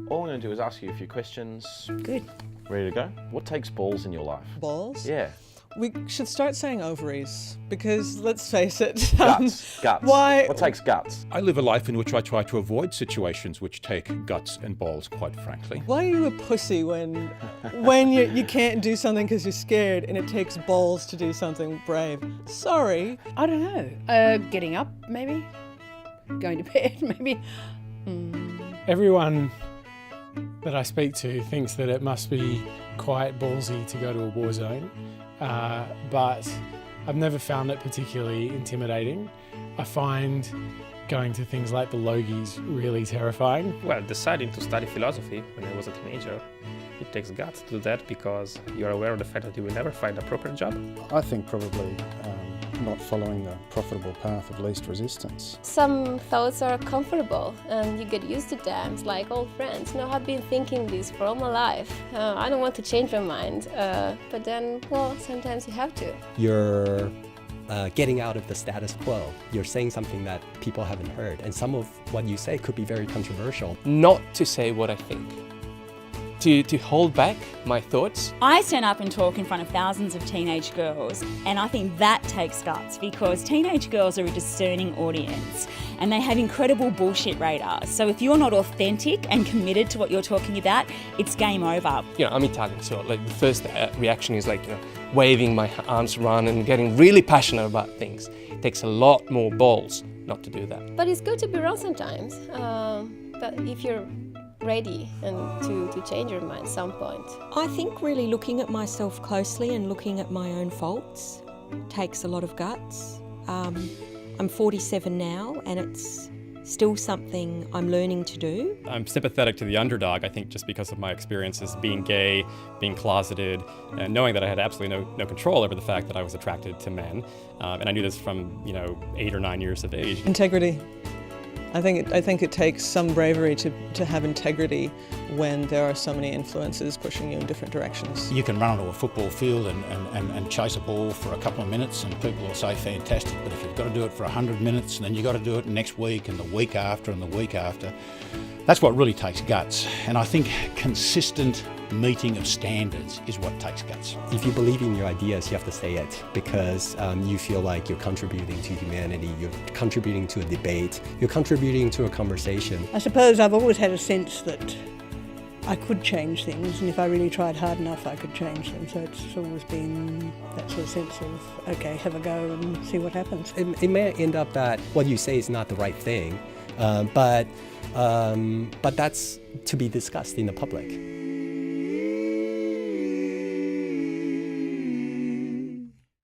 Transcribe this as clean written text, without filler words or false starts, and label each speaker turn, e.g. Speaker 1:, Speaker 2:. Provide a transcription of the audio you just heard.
Speaker 1: All I'm going to do is ask you a few questions.
Speaker 2: Good.
Speaker 1: Ready to go? What takes balls in your life?
Speaker 3: Balls?
Speaker 1: Yeah.
Speaker 3: We should start saying ovaries because, let's face it,
Speaker 1: Guts.
Speaker 3: Why?
Speaker 1: What takes guts?
Speaker 4: I live a life in which I try to avoid situations which take guts and balls, quite frankly.
Speaker 3: Why are you a pussy when you can't do something because you're scared and it takes balls to do something brave? Sorry.
Speaker 2: I don't know. Getting up, maybe? Going to bed, maybe?
Speaker 5: Everyone that I speak to thinks that it must be quite ballsy to go to a war zone, but I've never found it particularly intimidating. I find going to things like the Logies really terrifying.
Speaker 6: Well, deciding to study philosophy when I was a teenager, it takes guts to do that because you're aware of the fact that you will never find a proper job.
Speaker 7: I think probably not following the profitable path of least resistance.
Speaker 8: Some thoughts are comfortable and you get used to them. It's like old friends. No, I've been thinking this for all my life. I don't want to change my mind. But then, well, sometimes you have to.
Speaker 9: You're getting out of the status quo. You're saying something that people haven't heard. And some of what you say could be very controversial.
Speaker 10: Not to say what I think. To hold back my thoughts.
Speaker 11: I stand up and talk in front of thousands of teenage girls, and I think that takes guts because teenage girls are a discerning audience and they have incredible bullshit radars. So if you're not authentic and committed to what you're talking about, it's game over.
Speaker 10: You know, I'm Italian, so like the first reaction is like, you know, waving my arms around and getting really passionate about things. It takes a lot more balls not to do that.
Speaker 8: But it's good to be wrong sometimes. But if you're ready and to change your mind at some point.
Speaker 12: I think really looking at myself closely and looking at my own faults takes a lot of guts. I'm 47 now and it's still something I'm learning to do.
Speaker 13: I'm sympathetic to the underdog, I think, just because of my experiences being gay, being closeted, and knowing that I had absolutely no control over the fact that I was attracted to men. And I knew this from, 8 or 9 years of age.
Speaker 3: Integrity. I think it takes some bravery to have integrity when there are so many influences pushing you in different directions.
Speaker 4: You can run onto a football field and chase a ball for a couple of minutes and people will say fantastic, but if you've got to do it for 100 minutes and then you've got to do it next week and the week after and the week after, that's what really takes guts. And I think consistent meeting of standards is what takes guts.
Speaker 9: If you believe in your ideas, you have to say it because you feel like you're contributing to humanity, you're contributing to a debate, you're contributing to a conversation.
Speaker 14: I suppose I've always had a sense that I could change things, and if I really tried hard enough I could change them, so it's always been that sort of sense of, okay, have a go and see what happens.
Speaker 9: It may end up that what you say is not the right thing, but that's to be discussed in the public.